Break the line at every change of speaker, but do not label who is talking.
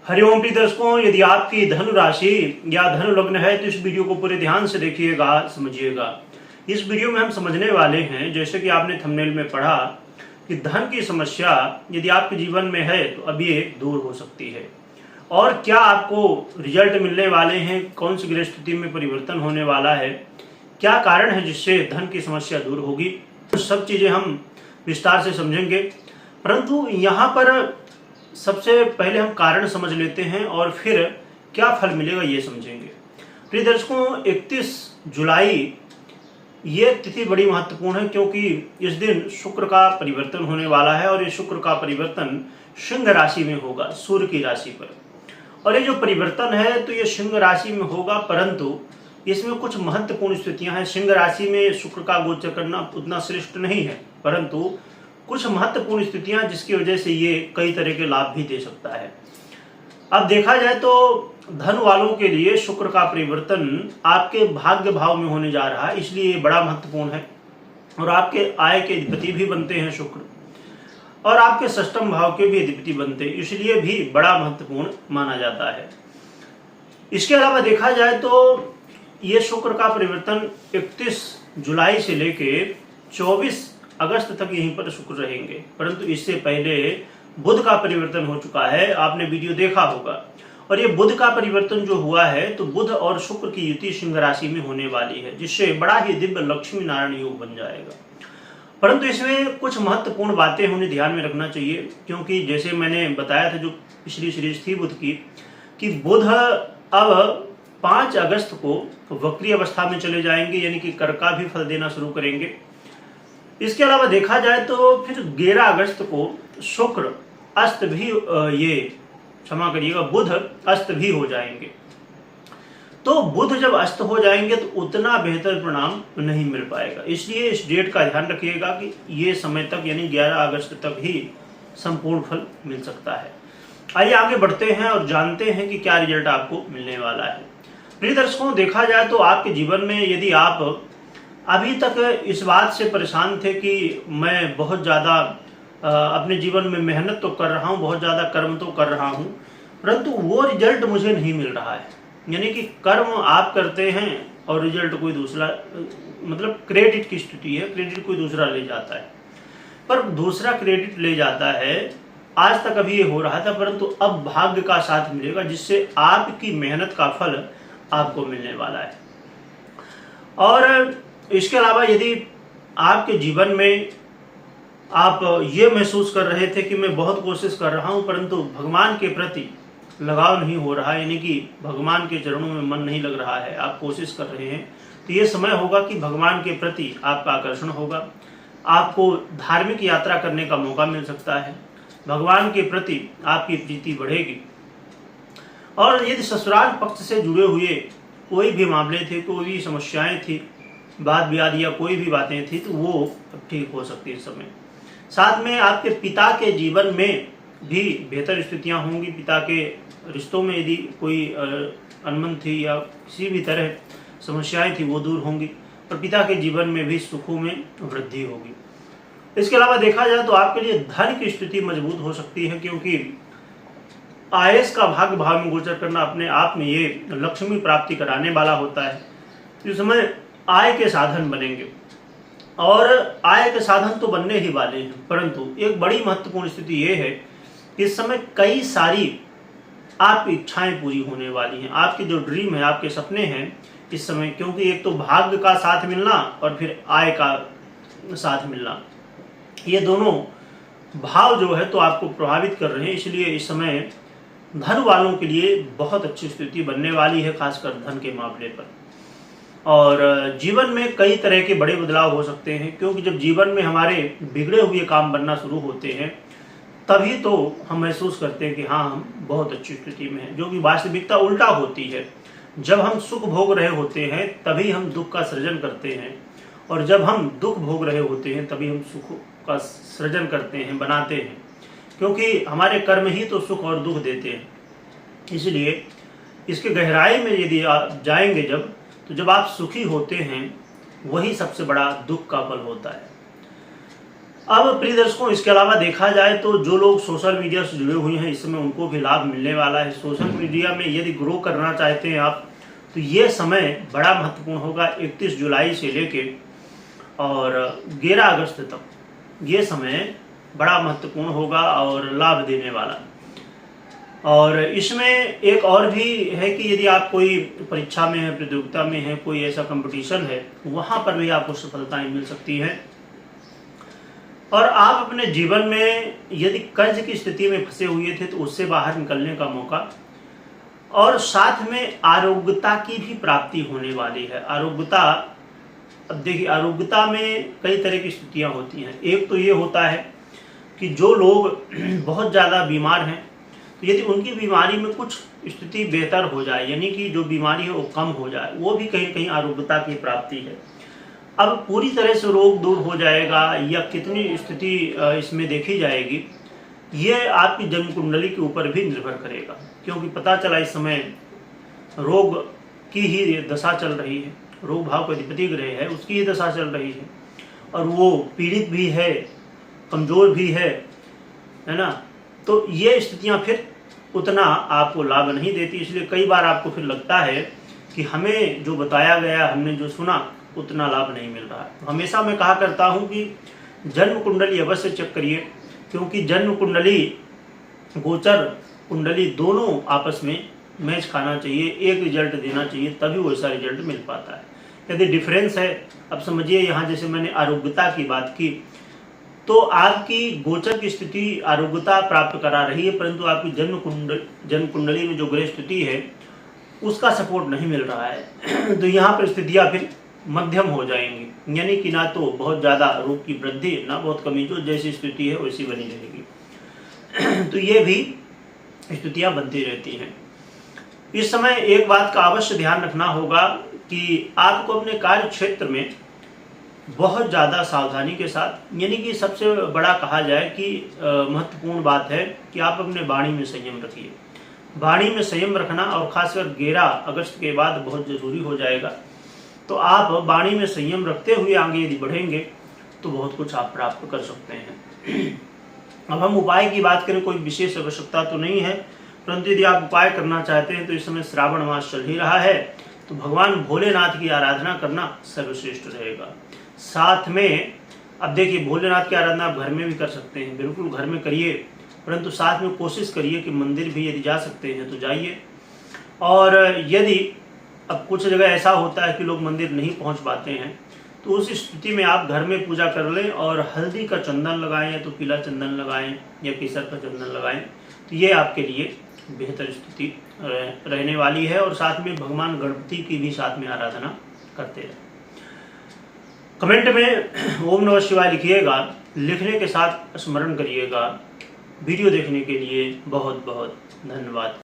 हरिओम प्रिय दर्शकों, यदि आपकी धनु राशि या धनु लग्न है तो इस वीडियो को पूरे ध्यान से देखिएगा, समझिएगा। इस वीडियो में हम समझने वाले हैं, जैसे कि आपने थंबनेल में पढ़ा, कि धन की समस्या यदि आपके जीवन में है तो अभी ये दूर हो सकती है। और क्या आपको रिजल्ट मिलने वाले हैं, कौन सी ग्रह स्थिति में परिवर्तन होने वाला है, क्या कारण है जिससे धन की समस्या दूर होगी, तो सब चीज़ें हम विस्तार से समझेंगे। परंतु यहाँ पर सबसे पहले हम कारण समझ लेते हैं और फिर क्या फल मिलेगा ये समझेंगे। प्रिय दर्शकों, 31 जुलाई ये तिथि बड़ी महत्वपूर्ण है, क्योंकि इस दिन शुक्र का परिवर्तन होने वाला है और ये शुक्र का परिवर्तन सिंह राशि में होगा, सूर्य की राशि पर। और ये जो परिवर्तन है तो ये सिंह राशि में होगा, परंतु इसमें कुछ महत्वपूर्ण स्थितियां हैं। सिंह राशि में शुक्र का गोचर करना उतना श्रेष्ठ नहीं है, परंतु कुछ महत्वपूर्ण स्थितियां जिसकी वजह से ये कई तरह के लाभ भी दे सकता है। अब देखा जाए तो धन वालों के लिए शुक्र का परिवर्तन आपके भाग्य भाव में होने जा रहा है, इसलिए ये बड़ा महत्वपूर्ण है। और आपके आय के अधिपति भी बनते हैं शुक्र, और आपके षष्ठम भाव के भी अधिपति बनते हैं, इसलिए भी बड़ा महत्वपूर्ण माना जाता है। इसके अलावा देखा जाए तो ये शुक्र का परिवर्तन 31 जुलाई से लेके 24 अगस्त तक यहीं पर शुक्र रहेंगे, परंतु इससे पहले बुध का परिवर्तन हो चुका है, आपने वीडियो देखा होगा। और ये बुध का परिवर्तन जो हुआ है तो बुध और शुक्र की युति सिंह राशि में होने वाली है, जिससे बड़ा ही दिव्य लक्ष्मी नारायण योग बन जाएगा। परंतु इसमें कुछ महत्वपूर्ण बातें हमें ध्यान में रखना चाहिए, क्योंकि जैसे मैंने बताया था जो पिछली सीरीज थी बुध की, कि बुध अब 5 अगस्त को वक्री अवस्था में चले जाएंगे, यानी कि कर का भी फल देना शुरू करेंगे। इसके अलावा देखा जाए तो फिर 11 अगस्त को शुक्र अस्त भी, बुध अस्त भी हो जाएंगे। तो बुध जब अस्त हो जाएंगे तो उतना बेहतर परिणाम नहीं मिल पाएगा, इसलिए इस डेट का ध्यान रखिएगा कि ये समय तक यानी 11 अगस्त तक ही संपूर्ण फल मिल सकता है। आइए आगे बढ़ते हैं और जानते हैं कि क्या रिजल्ट आपको मिलने वाला है। प्रिय दर्शकों, देखा जाए तो आपके जीवन में यदि आप अभी तक इस बात से परेशान थे कि मैं बहुत ज़्यादा अपने जीवन में मेहनत तो कर रहा हूँ, बहुत ज़्यादा कर्म तो कर रहा हूँ, परंतु वो रिजल्ट मुझे नहीं मिल रहा है, यानी कि कर्म आप करते हैं और रिजल्ट कोई दूसरा, मतलब क्रेडिट की स्थिति है, क्रेडिट कोई दूसरा ले जाता है। पर दूसरा क्रेडिट ले जाता है, आज तक अभी ये हो रहा था, परंतु अब भाग्य का साथ मिलेगा, जिससे आपकी मेहनत का फल आपको मिलने वाला है। और इसके अलावा यदि आपके जीवन में आप ये महसूस कर रहे थे कि मैं बहुत कोशिश कर रहा हूं परंतु भगवान के प्रति लगाव नहीं हो रहा है, यानी कि भगवान के चरणों में मन नहीं लग रहा है, आप कोशिश कर रहे हैं, तो ये समय होगा कि भगवान के प्रति आपका आकर्षण होगा, आपको धार्मिक यात्रा करने का मौका मिल सकता है, भगवान के प्रति आपकी प्रीति बढ़ेगी। और यदि ससुराल पक्ष से जुड़े हुए कोई भी मामले थे, कोई भी समस्याएं थी, वाद विवाद या कोई भी बातें थी, तो वो ठीक हो सकती है इस समय। साथ में आपके पिता के जीवन में भी बेहतर स्थितियां होंगी, पिता के रिश्तों में यदि कोई अनबन थी या किसी भी तरह समस्याएं थी वो दूर होंगी, और पिता के जीवन में भी सुखों में वृद्धि होगी। इसके अलावा देखा जाए तो आपके लिए धन की स्थिति मजबूत हो सकती है, क्योंकि आयस का भाग्य भाव में गोचर करना अपने आप में ये लक्ष्मी प्राप्ति कराने वाला होता है। तो इस समय आय के साधन बनेंगे, और आय के साधन तो बनने ही वाले हैं, परंतु एक बड़ी महत्वपूर्ण स्थिति ये है कि इस समय कई सारी आपकी इच्छाएं पूरी होने वाली हैं, आपके जो ड्रीम है, आपके सपने हैं इस समय, क्योंकि एक तो भाग्य का साथ मिलना और फिर आय का साथ मिलना, ये दोनों भाव जो है तो आपको प्रभावित कर रहे हैं, इसलिए इस समय धन वालों के लिए बहुत अच्छी स्थिति बनने वाली है, खासकर धन के मामले पर। और जीवन में कई तरह के बड़े बदलाव हो सकते हैं, क्योंकि जब जीवन में हमारे बिगड़े हुए काम बनना शुरू होते हैं तभी तो हम महसूस करते हैं कि हाँ हम बहुत अच्छी स्थिति में हैं, जो कि वास्तविकता उल्टा होती है। जब हम सुख भोग रहे होते हैं तभी हम दुख का सृजन करते हैं, और जब हम दुख भोग रहे होते हैं तभी हम सुख का सृजन करते हैं, बनाते हैं, क्योंकि हमारे कर्म ही तो सुख और दुख देते हैं। इसलिए इसके गहराई में यदि आप जाएंगे जब आप सुखी होते हैं वही सबसे बड़ा दुख का फल होता है। अब प्रिय दर्शकों, इसके अलावा देखा जाए तो जो लोग सोशल मीडिया से जुड़े हुए हैं, इसमें उनको भी लाभ मिलने वाला है। सोशल मीडिया में यदि ग्रो करना चाहते हैं आप, तो ये समय बड़ा महत्वपूर्ण होगा। 31 जुलाई से लेके और 11 अगस्त तक ये समय बड़ा महत्वपूर्ण होगा और लाभ देने वाला। और इसमें एक और भी है कि यदि आप कोई परीक्षा में है, प्रतियोगिता में है, कोई ऐसा कंपटीशन है, वहाँ पर भी आपको सफलताएं मिल सकती हैं। और आप अपने जीवन में यदि कर्ज की स्थिति में फंसे हुए थे तो उससे बाहर निकलने का मौका, और साथ में आरोग्यता की भी प्राप्ति होने वाली है। आरोग्यता, अब देखिए, आरोग्यता में कई तरह की स्थितियां होती हैं। एक तो ये होता है कि जो लोग बहुत ज़्यादा बीमार हैं, तो यदि उनकी बीमारी में कुछ स्थिति बेहतर हो जाए, यानी कि जो बीमारी है वो कम हो जाए, वो भी कहीं कहीं आरोग्यता की प्राप्ति है। अब पूरी तरह से रोग दूर हो जाएगा या कितनी स्थिति इसमें देखी जाएगी, ये आपकी जन्म कुंडली के ऊपर भी निर्भर करेगा। क्योंकि पता चला इस समय रोग की ही दशा चल रही है, रोग भाव का अधिपति ग्रह है, उसकी ही दशा चल रही है, और वो पीड़ित भी है, कमजोर भी है ना। तो ये स्थितियां फिर उतना आपको लाभ नहीं देती। इसलिए कई बार आपको फिर लगता है कि हमें जो बताया गया, हमने जो सुना, उतना लाभ नहीं मिल रहा। तो हमेशा मैं कहा करता हूं कि जन्म कुंडली अवश्य चेक करिए, क्योंकि जन्म कुंडली, गोचर कुंडली दोनों आपस में मैच खाना चाहिए, एक रिजल्ट देना चाहिए, तभी वैसा रिजल्ट मिल पाता है। यदि डिफरेंस है, अब समझिए यहाँ जैसे मैंने आरोग्यता की बात की, तो आपकी गोचर की स्थिति आरोग्यता प्राप्त करा रही है, परंतु आपकी जन्म कुंडली में जो ग्रह स्थिति है उसका सपोर्ट नहीं मिल रहा है। तो यहाँ पर स्थितियाँ फिर मध्यम हो जाएंगी, यानी कि ना तो बहुत ज़्यादा रोग की वृद्धि, ना बहुत कमी, जो जैसी स्थिति है वैसी बनी रहेगी। तो ये भी स्थितियाँ बनती रहती हैं। इस समय एक बात का अवश्य ध्यान रखना होगा कि आपको अपने कार्य क्षेत्र में बहुत ज़्यादा सावधानी के साथ, यानी कि सबसे बड़ा कहा जाए कि महत्वपूर्ण बात है कि आप अपने वाणी में संयम रखिए। वाणी में संयम रखना, और खासकर 11 अगस्त के बाद बहुत ज़रूरी हो जाएगा। तो आप वाणी में संयम रखते हुए आगे यदि बढ़ेंगे तो बहुत कुछ आप प्राप्त कर सकते हैं। अब हम उपाय की बात करें, कोई विशेष आवश्यकता तो नहीं है, परंतु यदि आप उपाय करना चाहते हैं तो इस समय श्रावण मास चल ही रहा है, तो भगवान भोलेनाथ की आराधना करना सर्वश्रेष्ठ रहेगा। साथ में अब देखिए, भोलेनाथ की आराधना आप घर में भी कर सकते हैं, बिल्कुल घर में करिए, परंतु साथ में कोशिश करिए कि मंदिर भी यदि जा सकते हैं तो जाइए। और यदि अब कुछ जगह ऐसा होता है कि लोग मंदिर नहीं पहुंच पाते हैं, तो उस स्थिति में आप घर में पूजा कर लें और हल्दी का चंदन लगाएं, या तो पीला चंदन लगाएं या केसर का चंदन लगाएं, तो ये आपके लिए बेहतर स्थिति रहने वाली है। और साथ में भगवान गणपति की भी साथ में आराधना करते रहें। कमेंट में ओम नमः शिवाय लिखिएगा, लिखने के साथ स्मरण करिएगा। वीडियो देखने के लिए बहुत बहुत धन्यवाद।